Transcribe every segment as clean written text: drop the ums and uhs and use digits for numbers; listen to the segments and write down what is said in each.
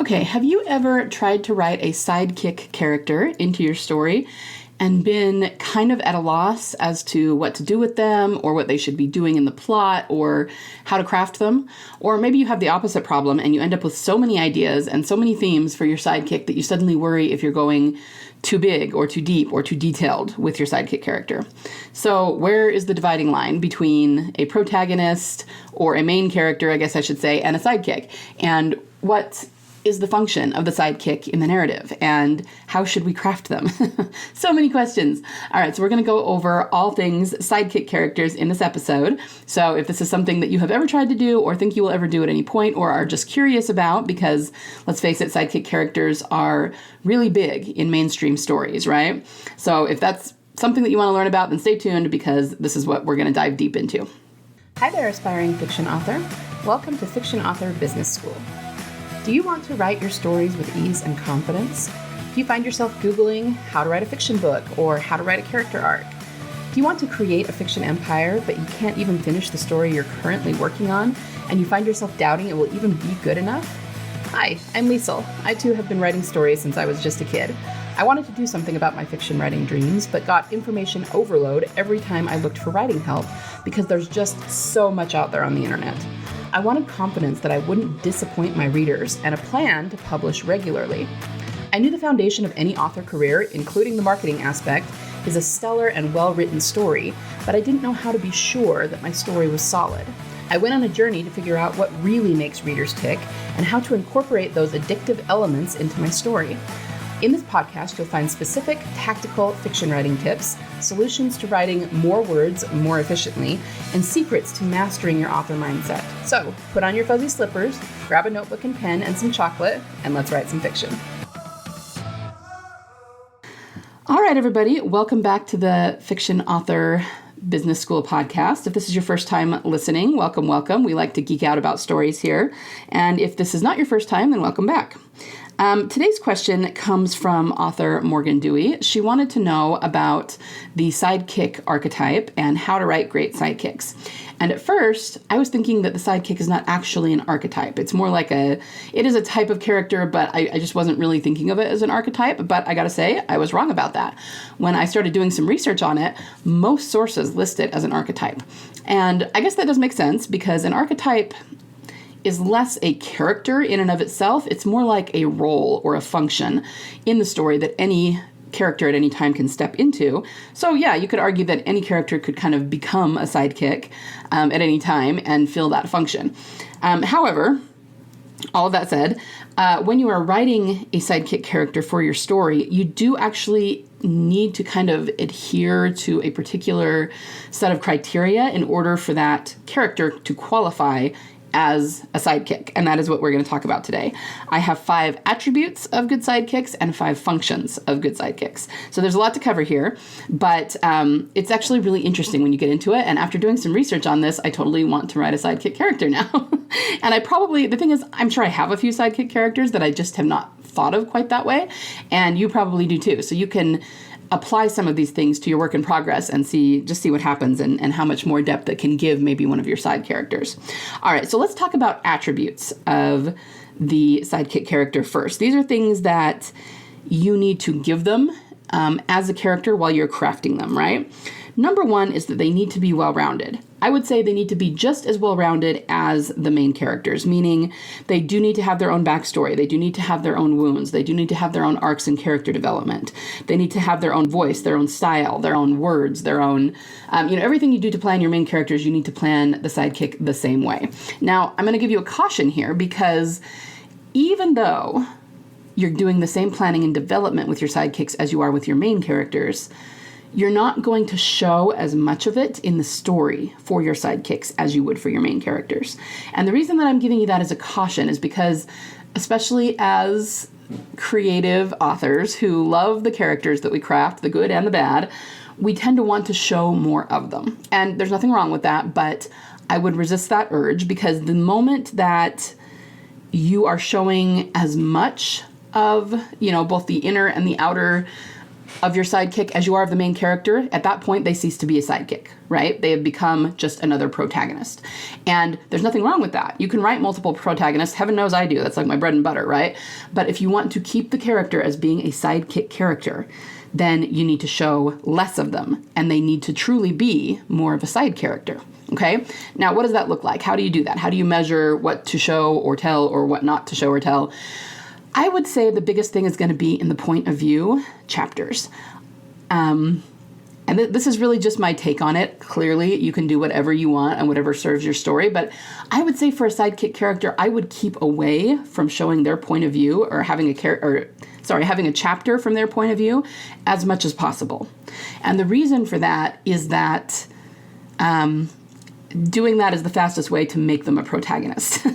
Okay, have you ever tried to write a sidekick character into your story and been kind of at a loss as to what to do with them or what they should be doing in the plot or how to craft them? Or maybe you have the opposite problem and you end up with so many ideas and so many themes for your sidekick that you suddenly worry if you're going too big or too deep or too detailed with your sidekick character. So where is the dividing line between a protagonist or a main character, I guess I should say, and a sidekick? And what is the function of the sidekick in the narrative, and how should we craft them? So many questions. All right, so we're going to go over all things sidekick characters in this episode. So if this is something that you have ever tried to do or think you will ever do at any point or are just curious about, because let's face it, sidekick characters are really big in mainstream stories, right? So if that's something that you want to learn about, then stay tuned because this is what we're going to dive deep into. Hi there, aspiring fiction author. Welcome to Fiction Author Business School. Do you want to write your stories with ease and confidence? Do you find yourself Googling how to write a fiction book or how to write a character arc? Do you want to create a fiction empire, but you can't even finish the story you're currently working on, and you find yourself doubting it will even be good enough? Hi, I'm Liesl. I too have been writing stories since I was just a kid. I wanted to do something about my fiction writing dreams, but got information overload every time I looked for writing help because there's just so much out there on the internet. I wanted confidence that I wouldn't disappoint my readers and a plan to publish regularly. I knew the foundation of any author career, including the marketing aspect, is a stellar and well-written story, but I didn't know how to be sure that my story was solid. I went on a journey to figure out what really makes readers tick and how to incorporate those addictive elements into my story. In this podcast, you'll find specific tactical fiction writing tips, solutions to writing more words more efficiently, and secrets to mastering your author mindset. So put on your fuzzy slippers, grab a notebook and pen and some chocolate, and let's write some fiction. All right, everybody, welcome back to the Fiction Author Business School podcast. If this is your first time listening, welcome, welcome. We like to geek out about stories here. And if this is not your first time, then welcome back. Today's question comes from author Morgan Dewey. She wanted to know about the sidekick archetype and how to write great sidekicks. And at first, I was thinking that the sidekick is not actually an archetype. It's more like it is a type of character, but I just wasn't really thinking of it as an archetype. But I gotta say, I was wrong about that. When I started doing some research on it, most sources list it as an archetype. And I guess that does make sense because an archetype is less a character in and of itself. It's more like a role or a function in the story that any character at any time can step into. So yeah, you could argue that any character could kind of become a sidekick at any time and fill that function. However, all of that said, when you are writing a sidekick character for your story, you do actually need to kind of adhere to a particular set of criteria in order for that character to qualify as a sidekick, and that is what we're going to talk about today. I have 5 attributes of good sidekicks and 5 functions of good sidekicks. So there's a lot to cover here, but it's actually really interesting when you get into it, and after doing some research on this, I totally want to write a sidekick character now. And the thing is, I'm sure I have a few sidekick characters that I just have not thought of quite that way, and you probably do too. So you can apply some of these things to your work in progress and see what happens and how much more depth it can give maybe one of your side characters. All right, so let's talk about attributes of the sidekick character first. These are things that you need to give them as a character while you're crafting them, right? Number 1 is that they need to be well-rounded. I would say they need to be just as well-rounded as the main characters, meaning they do need to have their own backstory. They do need to have their own wounds. They do need to have their own arcs and character development. They need to have their own voice, their own style, their own words, their own, everything you do to plan your main characters, you need to plan the sidekick the same way. Now, I'm going to give you a caution here because even though you're doing the same planning and development with your sidekicks as you are with your main characters, you're not going to show as much of it in the story for your sidekicks as you would for your main characters. And the reason that I'm giving you that as a caution is because, especially as creative authors who love the characters that we craft, the good and the bad, we tend to want to show more of them. And there's nothing wrong with that, but I would resist that urge because the moment that you are showing as much of, both the inner and the outer of your sidekick as you are of the main character, at that point, they cease to be a sidekick, right? They have become just another protagonist. And there's nothing wrong with that. You can write multiple protagonists. Heaven knows I do. That's like my bread and butter, right? But if you want to keep the character as being a sidekick character, then you need to show less of them, and they need to truly be more of a side character. Okay? Now, what does that look like? How do you do that? How do you measure what to show or tell or what not to show or tell? I would say the biggest thing is going to be in the point of view chapters. And this is really just my take on it. Clearly, you can do whatever you want and whatever serves your story. But I would say for a sidekick character, I would keep away from showing their point of view or having a chapter from their point of view as much as possible. And the reason for that is that doing that is the fastest way to make them a protagonist.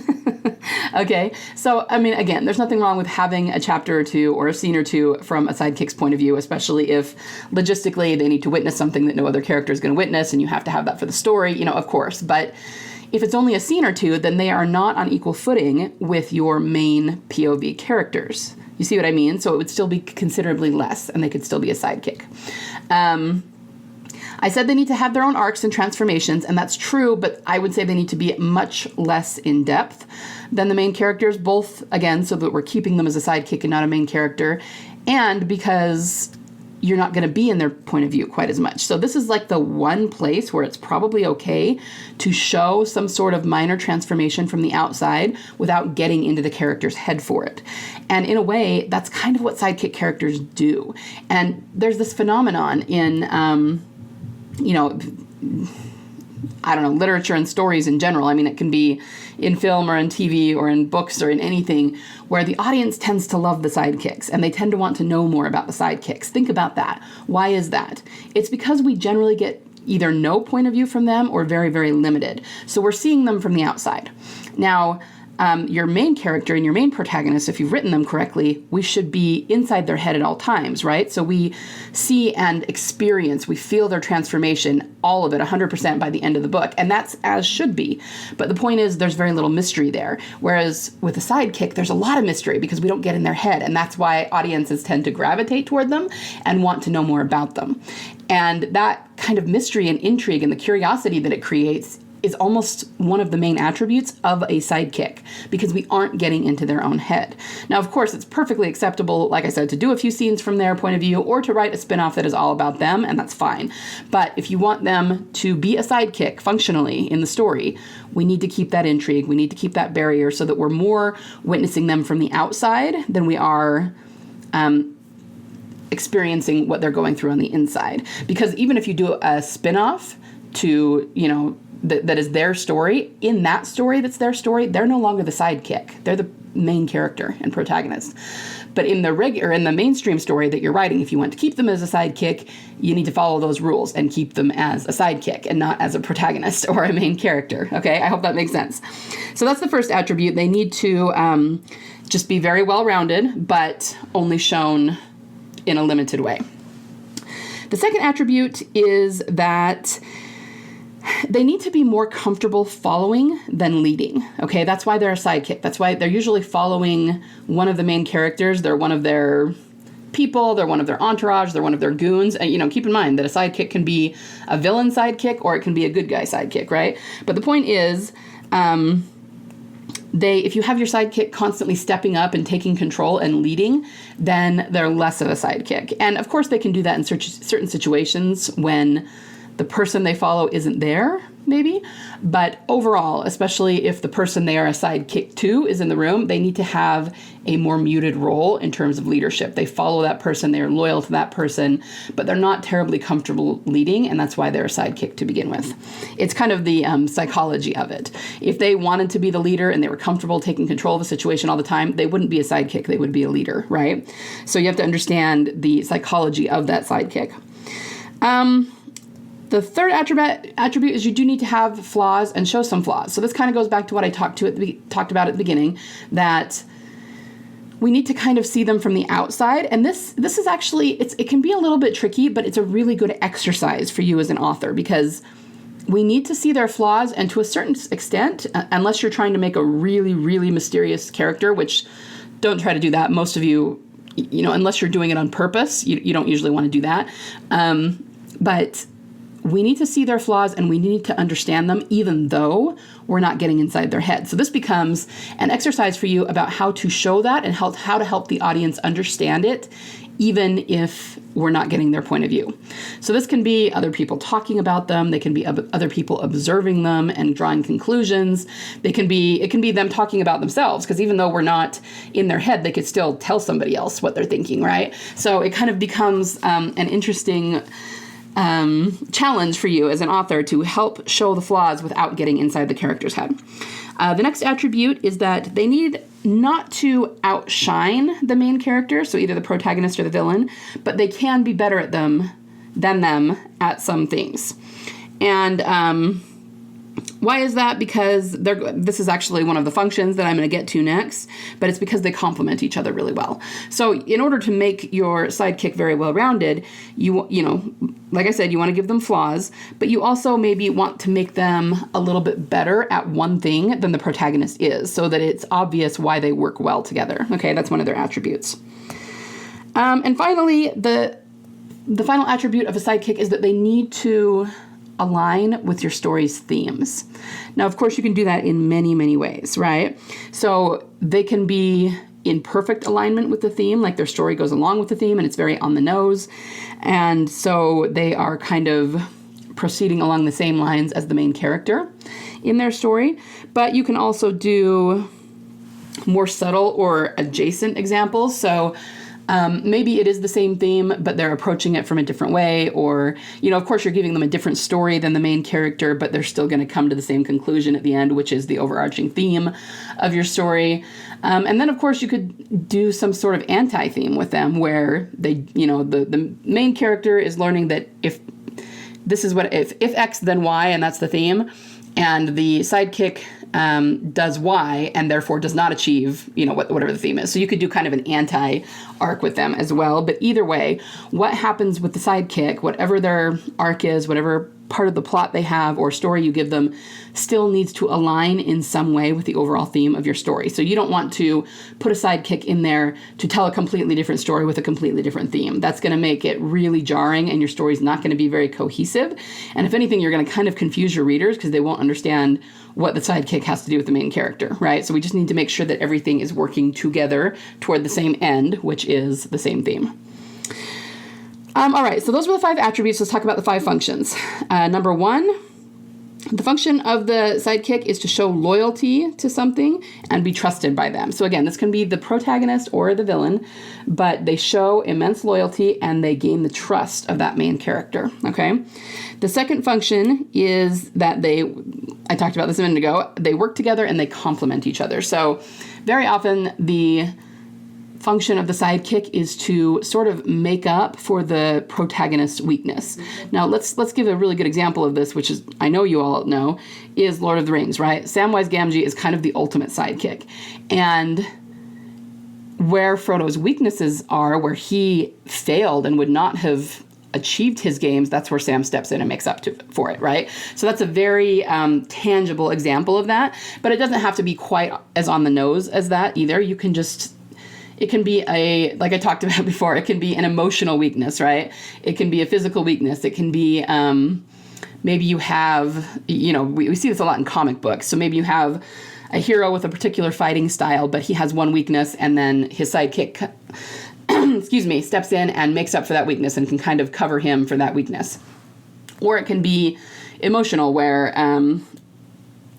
Okay, so, I mean, again, there's nothing wrong with having a chapter or two or a scene or two from a sidekick's point of view, especially if logistically they need to witness something that no other character is going to witness and you have to have that for the story, of course. But if it's only a scene or two, then they are not on equal footing with your main POV characters. You see what I mean? So it would still be considerably less, and they could still be a sidekick. I said they need to have their own arcs and transformations, and that's true, but I would say they need to be much less in depth than the main characters, both, again, so that we're keeping them as a sidekick and not a main character, and because you're not going to be in their point of view quite as much. So this is like the one place where it's probably okay to show some sort of minor transformation from the outside without getting into the character's head for it. And in a way, that's kind of what sidekick characters do. And there's this phenomenon in literature and stories in general. I mean, it can be in film or in TV or in books or in anything where the audience tends to love the sidekicks and they tend to want to know more about the sidekicks. Think about that. Why is that? It's because we generally get either no point of view from them or very, very limited. So we're seeing them from the outside. Now, your main character and your main protagonist, if you've written them correctly, we should be inside their head at all times, right? So we see and experience, we feel their transformation, all of it, 100% by the end of the book. And that's as should be. But the point is, there's very little mystery there. Whereas with a sidekick, there's a lot of mystery because we don't get in their head. And that's why audiences tend to gravitate toward them and want to know more about them. And that kind of mystery and intrigue and the curiosity that it creates is almost one of the main attributes of a sidekick because we aren't getting into their own head. Now, of course, it's perfectly acceptable, like I said, to do a few scenes from their point of view or to write a spin-off that is all about them, and that's fine. But if you want them to be a sidekick functionally in the story, we need to keep that intrigue. We need to keep that barrier so that we're more witnessing them from the outside than we are experiencing what they're going through on the inside. Because even if you do a spin-off to, that is their story, in that story that's their story, they're no longer the sidekick. They're the main character and protagonist. But in the mainstream story that you're writing, if you want to keep them as a sidekick, you need to follow those rules and keep them as a sidekick and not as a protagonist or a main character. Okay, I hope that makes sense. So that's the first attribute. They need to just be very well-rounded, but only shown in a limited way. The second attribute is that they need to be more comfortable following than leading. Okay, that's why they're a sidekick. That's why they're usually following one of the main characters. They're one of their people. They're one of their entourage. They're one of their goons. And, keep in mind that a sidekick can be a villain sidekick or it can be a good guy sidekick, right? But the point is, if you have your sidekick constantly stepping up and taking control and leading, then they're less of a sidekick. And of course, they can do that in certain situations when the person they follow isn't there, maybe. But overall, especially if the person they are a sidekick to is in the room, they need to have a more muted role in terms of leadership. They follow that person, they're loyal to that person, but they're not terribly comfortable leading, and that's why they're a sidekick to begin with. It's kind of the psychology of it. If they wanted to be the leader and they were comfortable taking control of a situation all the time, they wouldn't be a sidekick, they would be a leader, right? So you have to understand the psychology of that sidekick. The third attribute is you do need to have flaws and show some flaws. So this kind of goes back to what I talked about at the beginning, that we need to kind of see them from the outside. And this is actually, it can be a little bit tricky, but it's a really good exercise for you as an author because we need to see their flaws, and to a certain extent, unless you're trying to make a really, really mysterious character, which don't try to do that. Most of you unless you're doing it on purpose, you don't usually want to do that. But we need to see their flaws and we need to understand them, even though we're not getting inside their head. So this becomes an exercise for you about how to show that and how to help the audience understand it, even if we're not getting their point of view. So this can be other people talking about them. They can be other people observing them and drawing conclusions. It can be them talking about themselves, because even though we're not in their head, they could still tell somebody else what they're thinking, right? So it kind of becomes an interesting challenge for you as an author to help show the flaws without getting inside the character's head. The next attribute is that they need not to outshine the main character, so either the protagonist or the villain, but they can be better at them than them at some things. And why is that? Because this is actually one of the functions that I'm going to get to next, but it's because they complement each other really well. So in order to make your sidekick very well-rounded, you like I said, you want to give them flaws, but you also maybe want to make them a little bit better at one thing than the protagonist is, so that it's obvious why they work well together. Okay, that's one of their attributes. And finally, the final attribute of a sidekick is that they need to align with your story's themes. Now, of course, you can do that in many, many ways, right? So they can be in perfect alignment with the theme, like their story goes along with the theme and it's very on the nose. And so they are kind of proceeding along the same lines as the main character in their story. But you can also do more subtle or adjacent examples. So maybe it is the same theme, but they're approaching it from a different way. Or, of course, you're giving them a different story than the main character, but they're still going to come to the same conclusion at the end, which is the overarching theme of your story. And then, of course, you could do some sort of anti-theme with them where they, the main character is learning that if X, then Y, and that's the theme, and the sidekick does Y and therefore does not achieve, whatever the theme is. So you could do kind of an anti-arc with them as well. But either way, what happens with the sidekick, whatever their arc is, whatever part of the plot they have or story you give them, still needs to align in some way with the overall theme of your story. So you don't want to put a sidekick in there to tell a completely different story with a completely different theme. That's going to make it really jarring and your story's not going to be very cohesive. And if anything, you're going to kind of confuse your readers because they won't understand what the sidekick has to do with the main character, right? So we just need to make sure that everything is working together toward the same end, which is the same theme. All right, so those were the 5 attributes. Let's talk about the 5 functions. Number 1, the function of the sidekick is to show loyalty to something and be trusted by them. So again, this can be the protagonist or the villain, but they show immense loyalty and they gain the trust of that main character, okay? The second function is that I talked about this a minute ago, they work together and they complement each other. So very often the function of the sidekick is to sort of make up for the protagonist's weakness. Now, let's give a really good example of this, which is, I know you all know, is Lord of the Rings, right? Samwise Gamgee is kind of the ultimate sidekick. And where Frodo's weaknesses are, where he failed and would not have achieved his games, that's where Sam steps in and makes up for it, right? So that's a very tangible example of that, but it doesn't have to be quite as on the nose as that either. You can just... It can be like I talked about before, it can be an emotional weakness, right? It can be a physical weakness. It can be, maybe you have, we see this a lot in comic books. So maybe you have a hero with a particular fighting style, but he has one weakness and then his sidekick, steps in and makes up for that weakness and can kind of cover him for that weakness. Or it can be emotional where,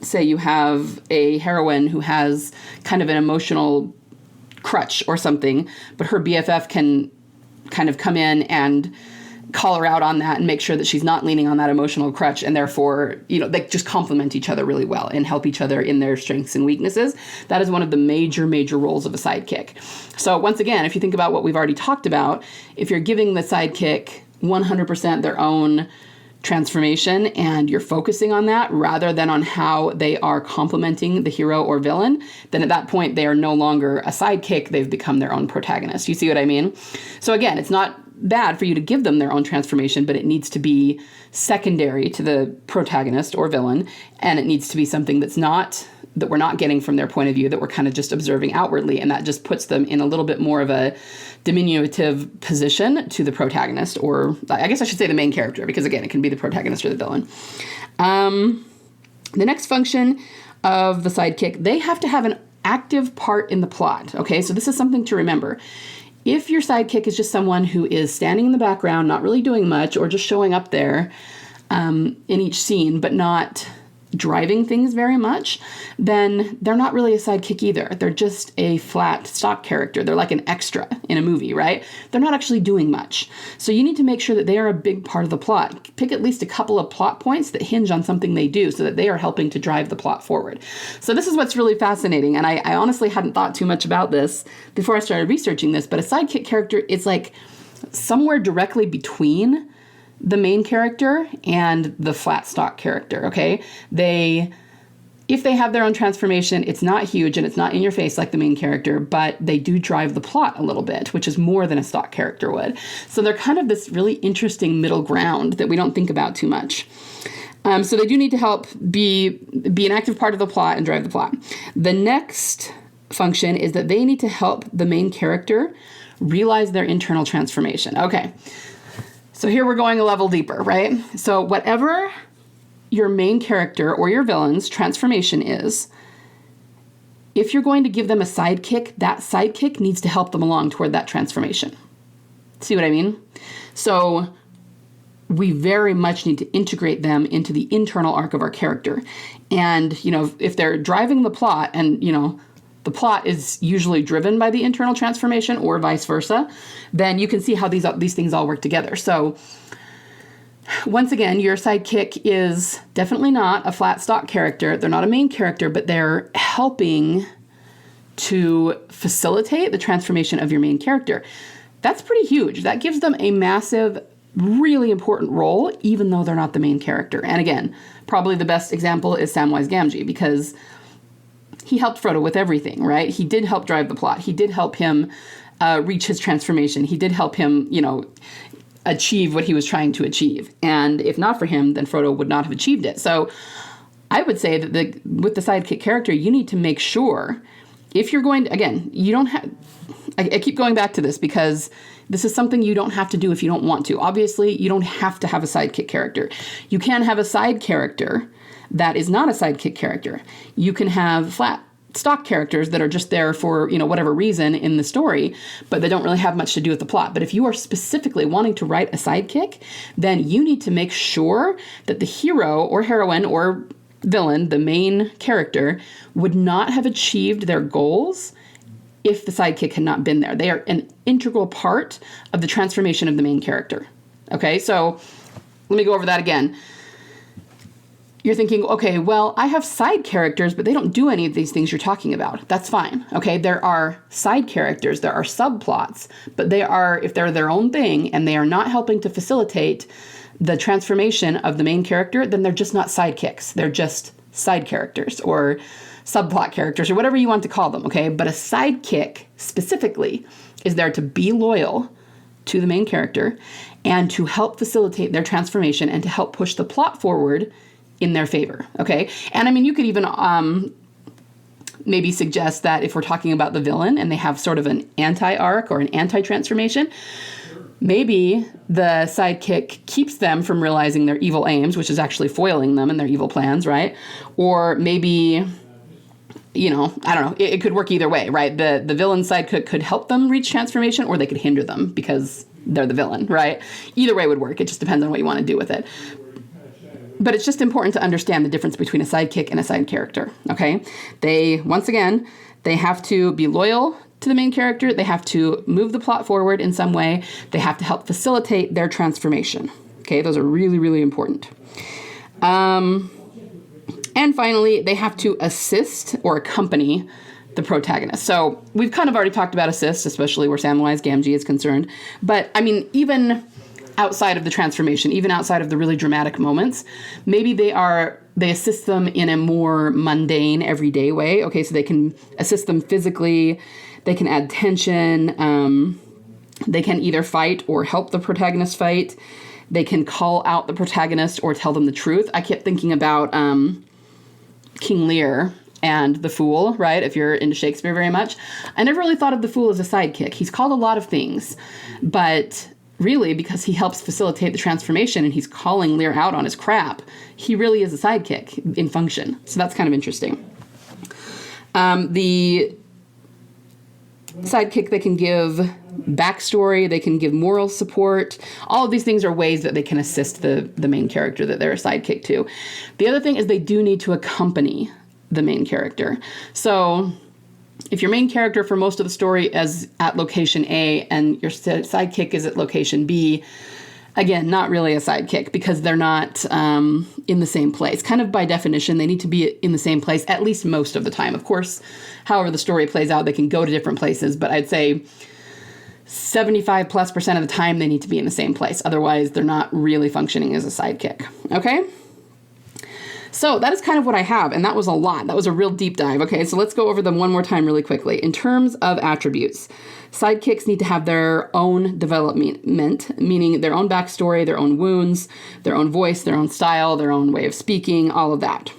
say you have a heroine who has kind of an emotional crutch or something, but her BFF can kind of come in and call her out on that and make sure that she's not leaning on that emotional crutch, and therefore, they just complement each other really well and help each other in their strengths and weaknesses. That is one of the major roles of a sidekick. So once again, if you think about what we've already talked about, if you're giving the sidekick 100% their own transformation and you're focusing on that rather than on how they are complementing the hero or villain, then at that point they are no longer a sidekick, they've become their own protagonist. You see what I mean? So again, it's not bad for you to give them their own transformation, but it needs to be secondary to the protagonist or villain, and it needs to be something that we're not getting from their point of view, that we're kind of just observing outwardly, and that just puts them in a little bit more of a diminutive position to the protagonist, or I guess I should say the main character, because again, it can be the protagonist or the villain. The next function of the sidekick, they have to have an active part in the plot. Okay, so this is something to remember. If your sidekick is just someone who is standing in the background, not really doing much, or just showing up there in each scene, but not driving things very much, then they're not really a sidekick either. They're just a flat stock character. They're like an extra in a movie, right? They're not actually doing much. So you need to make sure that they are a big part of the plot. Pick at least a couple of plot points that hinge on something they do so that they are helping to drive the plot forward. So this is what's really fascinating. And I honestly hadn't thought too much about this before I started researching this, but a sidekick character is like somewhere directly between the main character and the flat stock character, okay? If they have their own transformation, it's not huge and it's not in your face like the main character, but they do drive the plot a little bit, which is more than a stock character would. So they're kind of this really interesting middle ground that we don't think about too much. So they do need to help be an active part of the plot and drive the plot. The next function is that they need to help the main character realize their internal transformation. Okay. So here we're going a level deeper, right? So whatever your main character or your villain's transformation is, if you're going to give them a sidekick, that sidekick needs to help them along toward that transformation. See what I mean? So we very much need to integrate them into the internal arc of our character. And, if they're driving the plot and, the plot is usually driven by the internal transformation or vice versa, then you can see how these things all work together. So once again, your sidekick is definitely not a flat stock character. They're not a main character, but they're helping to facilitate the transformation of your main character. That's pretty huge. That gives them a massive, really important role, even though they're not the main character. And again, probably the best example is Samwise Gamgee, because he helped Frodo with everything, right? He did help drive the plot. He did help him reach his transformation. He did help him, achieve what he was trying to achieve. And if not for him, then Frodo would not have achieved it. So I would say that with the sidekick character, you need to make sure, if you're going to, again, you don't have, I keep going back to this because this is something you don't have to do if you don't want to. Obviously, you don't have to have a sidekick character. You can have a side character that is not a sidekick character. You can have flat stock characters that are just there for, whatever reason in the story, but they don't really have much to do with the plot. But if you are specifically wanting to write a sidekick, then you need to make sure that the hero or heroine or villain, the main character, would not have achieved their goals if the sidekick had not been there. They are an integral part of the transformation of the main character. Okay, so let me go over that again. You're thinking, okay, well, I have side characters, but they don't do any of these things you're talking about. That's fine. Okay, there are side characters, there are subplots, but if they're their own thing and they are not helping to facilitate the transformation of the main character, then they're just not sidekicks. They're just side characters or subplot characters or whatever you want to call them, okay? But a sidekick specifically is there to be loyal to the main character and to help facilitate their transformation and to help push the plot forward in their favor, okay? And I mean, you could even maybe suggest that if we're talking about the villain and they have sort of an anti-arc or an anti-transformation, maybe the sidekick keeps them from realizing their evil aims, which is actually foiling them in their evil plans, right? Or maybe, I don't know, it could work either way, right? The villain sidekick could help them reach transformation, or they could hinder them because they're the villain, right? Either way would work. It just depends on what you want to do with it. But it's just important to understand the difference between a sidekick and a side character, okay? Once again, they have to be loyal to the main character. They have to move the plot forward in some way. They have to help facilitate their transformation, okay? Those are really, really important. And finally, they have to assist or accompany the protagonist. So we've kind of already talked about assist, especially where Samwise Gamgee is concerned. But, I mean, even outside of the transformation, even outside of the really dramatic moments, maybe they assist them in a more mundane, everyday way. Okay, so they can assist them physically, they can add tension, They can either fight or help the protagonist fight. They can call out the protagonist or tell them the truth. I kept thinking about King Lear and the Fool, right? If you're into Shakespeare very much. I never really thought of the Fool as a sidekick. He's called a lot of things, but really, because he helps facilitate the transformation and he's calling Lear out on his crap, he really is a sidekick in function. So that's kind of interesting. The sidekick, they can give backstory, they can give moral support. All of these things are ways that they can assist the main character that they're a sidekick to. The other thing is they do need to accompany the main character. So if your main character for most of the story is at location A and your sidekick is at location B, again, not really a sidekick because they're not in the same place. Kind of by definition, they need to be in the same place at least most of the time. Of course, however the story plays out, they can go to different places, but I'd say 75+% of the time they need to be in the same place. Otherwise, they're not really functioning as a sidekick. Okay? So that is kind of what I have, and that was a lot. That was a real deep dive. Okay, so let's go over them one more time really quickly. In terms of attributes, sidekicks need to have their own development, meaning their own backstory, their own wounds, their own voice, their own style, their own way of speaking, all of that.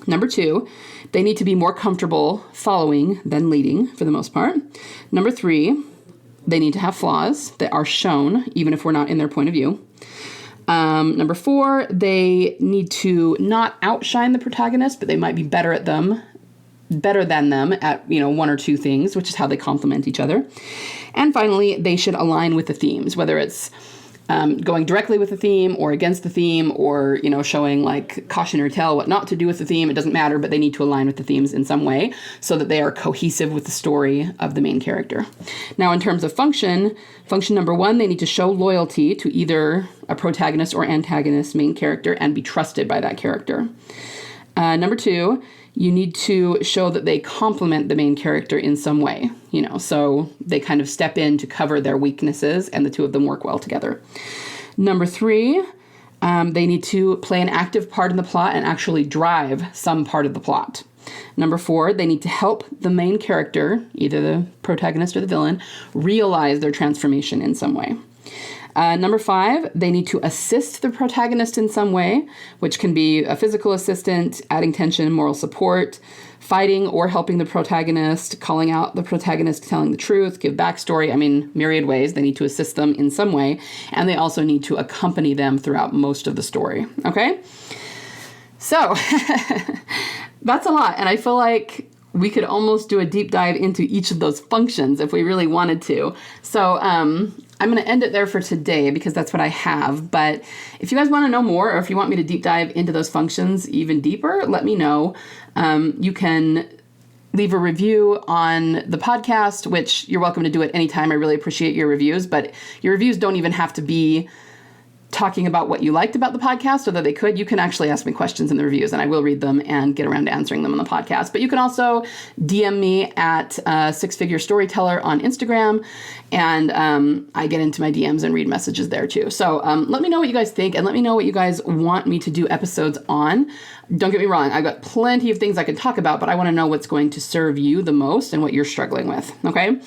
Number 2, they need to be more comfortable following than leading for the most part. Number 3, they need to have flaws that are shown, even if we're not in their point of view. Number 4, they need to not outshine the protagonist, but they might be better than them at, one or two things, which is how they complement each other. And finally, they should align with the themes, whether it's going directly with the theme or against the theme or, showing like cautionary tale, what not to do with the theme. It doesn't matter, but they need to align with the themes in some way so that they are cohesive with the story of the main character. Now, in terms of function number 1, they need to show loyalty to either a protagonist or antagonist main character and be trusted by that character. Number 2, you need to show that they complement the main character in some way, so they kind of step in to cover their weaknesses and the two of them work well together. Number 3, they need to play an active part in the plot and actually drive some part of the plot. Number 4, they need to help the main character, either the protagonist or the villain, realize their transformation in some way. Number 5, they need to assist the protagonist in some way, which can be a physical assistant, adding tension, moral support, fighting or helping the protagonist, calling out the protagonist, telling the truth, give backstory. Myriad ways. They need to assist them in some way, and they also need to accompany them throughout most of the story. Okay? So, that's a lot, and I feel like we could almost do a deep dive into each of those functions if we really wanted to. So I'm going to end it there for today because that's what I have. But if you guys want to know more or if you want me to deep dive into those functions even deeper, let me know. You can leave a review on the podcast, which you're welcome to do at any time. I really appreciate your reviews, but your reviews don't even have to be talking about what you liked about the podcast, although they could. You can actually ask me questions in the reviews and I will read them and get around to answering them on the podcast. But you can also DM me at Six Figure Storyteller on Instagram, and I get into my DMs and read messages there too. So let me know what you guys think and let me know what you guys want me to do episodes on. Don't get me wrong, I've got plenty of things I can talk about, but I want to know what's going to serve you the most and what you're struggling with, okay?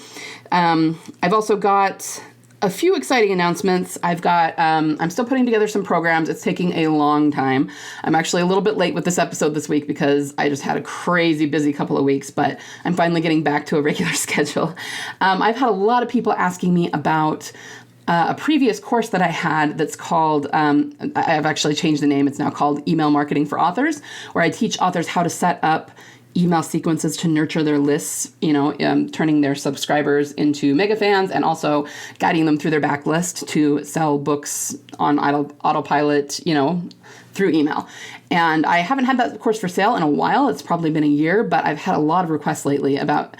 I've also got a few exciting announcements. I'm still putting together some programs. It's taking a long time. I'm actually a little bit late with this episode this week because I just had a crazy busy couple of weeks, but I'm finally getting back to a regular schedule. I've had a lot of people asking me about a previous course that I had that's called, I've actually changed the name. It's now called Email Marketing for Authors, where I teach authors how to set up email sequences to nurture their lists, turning their subscribers into mega fans and also guiding them through their backlist to sell books on autopilot, through email. And I haven't had that course for sale in a while. It's probably been a year, but I've had a lot of requests lately about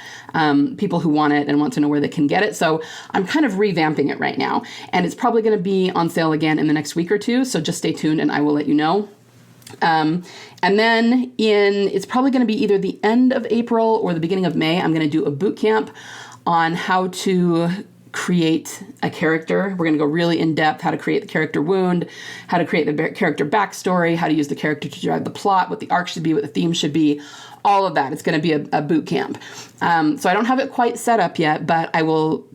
people who want it and want to know where they can get it. So I'm kind of revamping it right now. And it's probably going to be on sale again in the next week or two. So just stay tuned and I will let you know. And then it's probably going to be either the end of April or the beginning of May. I'm going to do a boot camp on how to create a character. We're going to go really in depth, how to create the character wound, how to create the character backstory, how to use the character to drive the plot, what the arc should be, what the theme should be, all of that. It's going to be a boot camp. So I don't have it quite set up yet, but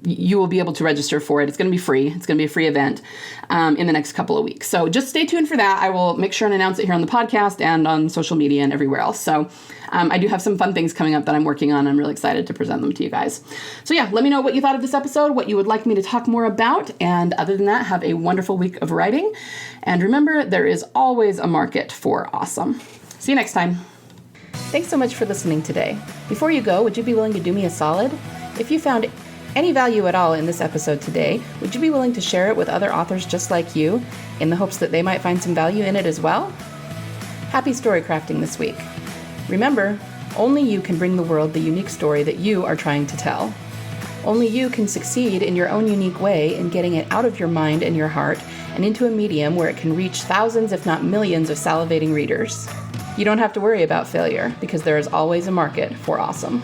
you will be able to register for it. It's going to be free. It's going to be a free event in the next couple of weeks. So just stay tuned for that. I will make sure and announce it here on the podcast and on social media and everywhere else. So I do have some fun things coming up that I'm working on. I'm really excited to present them to you guys. So yeah, let me know what you thought of this episode, what you would like me to talk more about. And other than that, have a wonderful week of writing. And remember, there is always a market for awesome. See you next time. Thanks so much for listening today. Before you go, would you be willing to do me a solid? If you found any value at all in this episode today, would you be willing to share it with other authors just like you in the hopes that they might find some value in it as well? Happy story crafting this week. Remember, only you can bring the world the unique story that you are trying to tell. Only you can succeed in your own unique way in getting it out of your mind and your heart and into a medium where it can reach thousands, if not millions, of salivating readers. You don't have to worry about failure because there is always a market for awesome.